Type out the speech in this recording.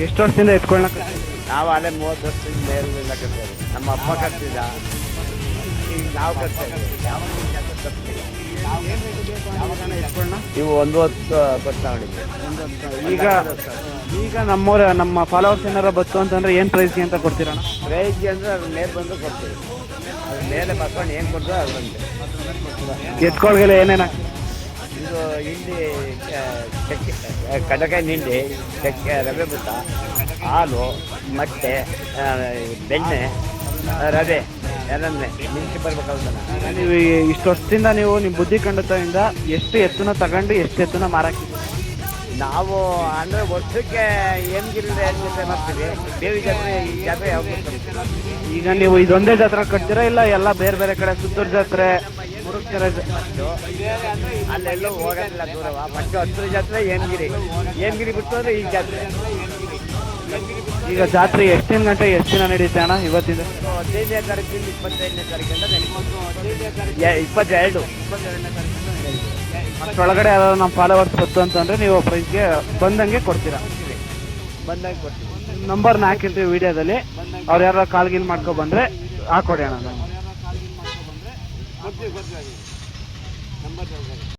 ಎಷ್ಟು ವರ್ಷದಿಂದ ಎತ್ಕೊಳ್ಳ ನಾವು ಅಲ್ಲೇ 30 ವರ್ಷದಿಂದ ಮೇಲಿಂದ ಕಟ್ತಾರೆ. ನಮ್ಮ ಅಪ್ಪ ಕಟ್ತಿದ್ದ, ಈಗ ನಾವು ಕಟ್ತಾ ಇದ್ದೀವಿ. ಇವು 1 ಹೊತ್ತು ಕೊಡ್ತಾವಿದ್ವಿ. ಈಗ ಈಗ ನಮ್ಮ ಫಾಲೋವರ್ಸ್ ಏನಾರ ಬತ್ತು ಅಂತಂದ್ರೆ ಏನು ಪ್ರೈಸ್ಗೆ ಅಂತ ಕೊಡ್ತೀರಣ್ಣ? ಪ್ರೈಜ್ಗೆ ಅಂದರೆ ಅದ್ರ ಮೇಲೆ ಬಂದು ಕೊಡ್ತೀವಿ. ಅದ್ರ ಮೇಲೆ ಬರ್ಕೊಂಡು ಏನು ಕೊಡ್ತೋ ಅದರಂತೆ. ಎತ್ಕೊಳ್ಗೆಲ್ಲ ಏನೇನು ಇದು ಹಿಂಡಿ, ಚಕ್ಕೆ, ಕಡಲೆಕಾಯಿ ನಿಂಡಿ, ಚಕ್ಕೆ, ರವೆ ಬುತ್ತ, ಹಾಲು, ಮೊಟ್ಟೆ, ಬೆಣ್ಣೆ, ರವೆ ಎಲ್ಲನ್ನೇ ನಿಂತು ಬರ್ಬೇಕಾದ್ರೆ ನೀವು ಇಷ್ಟು ವರ್ಷದಿಂದ ನೀವು ನಿಮ್ಮ ಬುದ್ಧಿ ಖಂಡಿತದಿಂದ ಎಷ್ಟು ಎತ್ತುನ ತಗೊಂಡು ಎಷ್ಟು ಎತ್ತುನ ಮಾರಾಕಿ? ನಾವು ಅಂದರೆ ವರ್ಷಕ್ಕೆ ಏನ್ಗಿಲ್ಲ ಜೊತೆ ಮಾಡ್ತೀವಿ. ಬೇವಿ ಜಾತ್ರೆ, ಈ ಜಾತ್ರೆ ಯಾವಾಗ ಈಗ ನೀವು ಇದೊಂದೇ ಜಾತ್ರೆ ಕಟ್ತೀರಾ ಇಲ್ಲ ಎಲ್ಲ ಬೇರೆ ಬೇರೆ ಕಡೆ ಸುತ್ತೂರು ಜಾತ್ರೆ, ಮುರುಘರ ಅಲ್ಲೆಲ್ಲೂ ಹೋಗೋದಿಲ್ಲ ದೂರವ. ಫಸ್ಟ್ ಹತ್ತಿರ ಜಾತ್ರೆ ಏನ್ಗಿರಿ ಬಿಟ್ಟು ಅಂದರೆ ಈ ಜಾತ್ರೆ. ಈಗ ಜಾತ್ರೆ ಎಷ್ಟು ಗಂಟೆ ಎಷ್ಟು ದಿನ ನಡೆಯುತ್ತೆ ಅಣ್ಣ ಇವತ್ತಿಂದ? 15ನೇ ತಾರೀಕಿಂದ 25ನೇ ತಾರೀಕಿಂದ 22ನೇ ಅಷ್ಟೊಳಗಡೆ ಯಾರು ನಮ್ಮ ಫಾಲೋವರ್ಸ್ ಬತ್ತು ಅಂತಂದರೆ ನೀವು ಪ್ರೈಸ್ಗೆ ಬಂದಂಗೆ ಕೊಡ್ತೀರಾ? ಬಂದಾಗ ಕೊಡ್ತೀವಿ. ನಂಬರ್ನ ಹಾಕಿರ್ತೀವಿ ವಿಡಿಯೋದಲ್ಲಿ. ಅವ್ರು ಯಾರು ಕಾಲ್ ಗೀಲ್ ಮಾಡ್ಕೊ ಬಂದರೆ ಹಾಕೊಡಿ ಅಣ್ಣ.